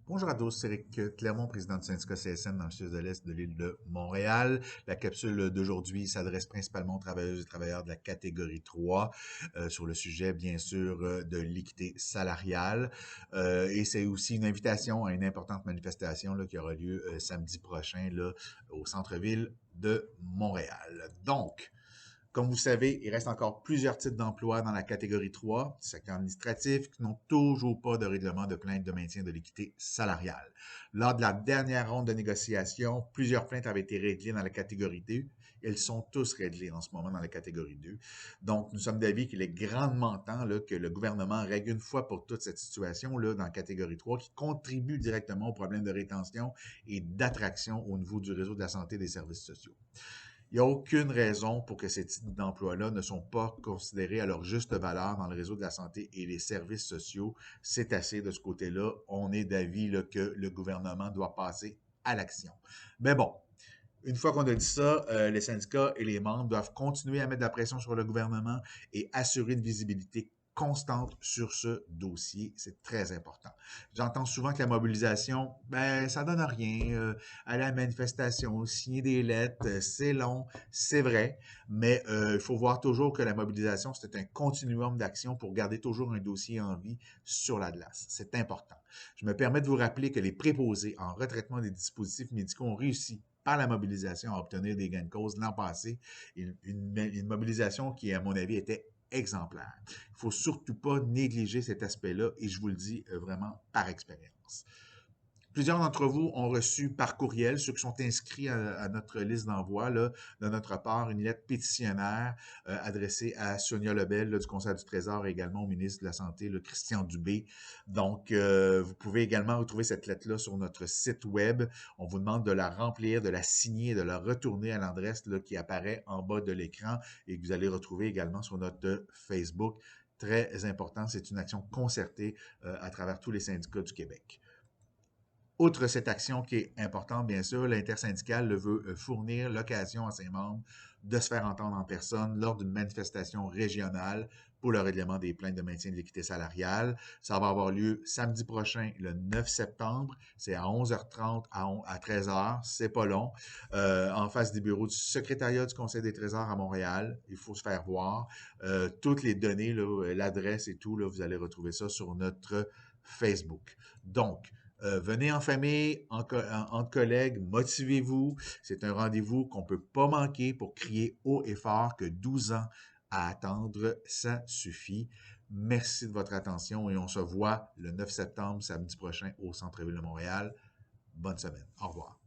Bonjour à tous, c'est Éric Clermont, président du syndicat CSN dans le sud de l'Est de l'île de Montréal. La capsule d'aujourd'hui s'adresse principalement aux travailleuses et travailleurs de la catégorie 3 sur le sujet, bien sûr, de l'équité salariale. Et c'est aussi une invitation à une importante manifestation là, qui aura lieu samedi prochain là, au centre-ville de Montréal. Donc, comme vous savez, il reste encore plusieurs types d'emplois dans la catégorie 3, secteur administratif, qui n'ont toujours pas de règlement de plainte de maintien de l'équité salariale. Lors de la dernière ronde de négociation, plusieurs plaintes avaient été réglées dans la catégorie 2. Elles sont tous réglées en ce moment dans la catégorie 2. Donc, nous sommes d'avis qu'il est grandement temps là, que le gouvernement règle une fois pour toutes cette situation là, dans la catégorie 3 qui contribue directement aux problèmes de rétention et d'attraction au niveau du réseau de la santé et des services sociaux. Il n'y a aucune raison pour que ces types d'emplois-là ne sont pas considérés à leur juste valeur dans le réseau de la santé et les services sociaux. C'est assez de ce côté-là. On est d'avis là, que le gouvernement doit passer à l'action. Mais bon, une fois qu'on a dit ça, les syndicats et les membres doivent continuer à mettre de la pression sur le gouvernement et assurer une visibilité constante sur ce dossier. C'est très important. J'entends souvent que la mobilisation, ben, ça donne rien. Aller à la manifestation, signer des lettres, c'est long, c'est vrai, mais il faut voir toujours que la mobilisation, c'est un continuum d'action pour garder toujours un dossier en vie sur la glace. C'est important. Je me permets de vous rappeler que les préposés en retraitement des dispositifs médicaux ont réussi par la mobilisation à obtenir des gains de cause l'an passé. Une mobilisation qui, à mon avis, était exemplaire. Il ne faut surtout pas négliger cet aspect-là et je vous le dis vraiment par expérience. Plusieurs d'entre vous ont reçu par courriel, ceux qui sont inscrits à notre liste d'envoi, là, de notre part, une lettre pétitionnaire adressée à Sonia Lebel là, du Conseil du Trésor et également au ministre de la Santé, le Christian Dubé. Donc, vous pouvez également retrouver cette lettre-là sur notre site web. On vous demande de la remplir, de la signer et de la retourner à l'adresse là, qui apparaît en bas de l'écran et que vous allez retrouver également sur notre Facebook. Très important, c'est une action concertée à travers tous les syndicats du Québec. Outre cette action qui est importante, bien sûr, l'intersyndicale veut fournir l'occasion à ses membres de se faire entendre en personne lors d'une manifestation régionale pour le règlement des plaintes de maintien de l'équité salariale. Ça va avoir lieu samedi prochain, le 9 septembre. C'est à 11h30 à 13h. C'est pas long. En face des bureaux du secrétariat du Conseil des Trésors à Montréal. Il faut se faire voir. Toutes les données, l'adresse et tout, là, vous allez retrouver ça sur notre Facebook. Donc, venez en famille, entre collègues, motivez-vous. C'est un rendez-vous qu'on ne peut pas manquer pour crier haut et fort que 12 ans à attendre, ça suffit. Merci de votre attention et on se voit le 9 septembre, samedi prochain, au Centre-Ville de Montréal. Bonne semaine. Au revoir.